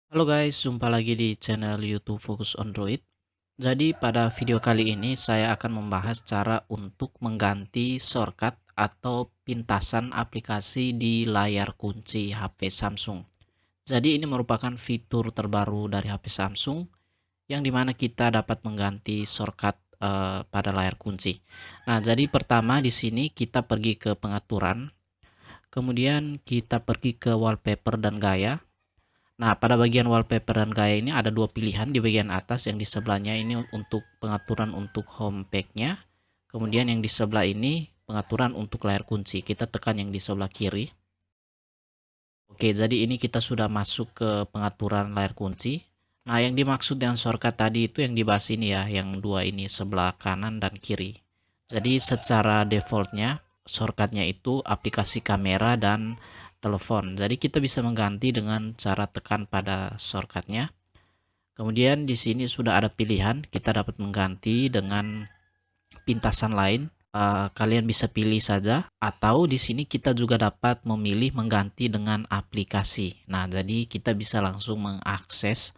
Halo guys, jumpa lagi di channel YouTube Fokus Android. Jadi pada video kali ini saya akan membahas cara untuk mengganti shortcut atau pintasan aplikasi di layar kunci HP Samsung. Jadi ini merupakan fitur terbaru dari HP Samsung yang dimana kita dapat mengganti shortcut pada layar kunci. Nah, jadi pertama di sini kita pergi ke pengaturan, kemudian kita pergi ke wallpaper dan gaya. Nah, pada bagian wallpaper dan gaya ini ada dua pilihan di bagian atas, yang di sebelahnya ini untuk pengaturan untuk home pack-nya. Kemudian yang di sebelah ini pengaturan untuk layar kunci. Kita tekan yang di sebelah kiri. Oke, jadi ini kita sudah masuk ke pengaturan layar kunci. Nah, yang dimaksud dengan shortcut tadi itu yang dibahas ini ya, yang dua ini sebelah kanan dan kiri. Jadi secara defaultnya shortcutnya itu aplikasi kamera dan telepon. Jadi kita bisa mengganti dengan cara tekan pada shortcutnya. Kemudian di sini sudah ada pilihan, kita dapat mengganti dengan pintasan lain. Kalian bisa pilih saja, atau di sini kita juga dapat memilih mengganti dengan aplikasi. Nah, jadi kita bisa langsung mengakses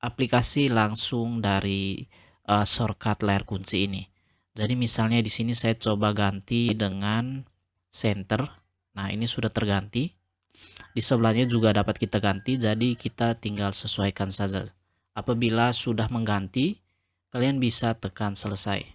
aplikasi langsung dari shortcut layar kunci ini. Jadi misalnya di sini saya coba ganti dengan center. Nah, ini sudah terganti. Di sebelahnya juga dapat kita ganti, jadi kita tinggal sesuaikan saja. Apabila sudah mengganti, kalian bisa tekan selesai.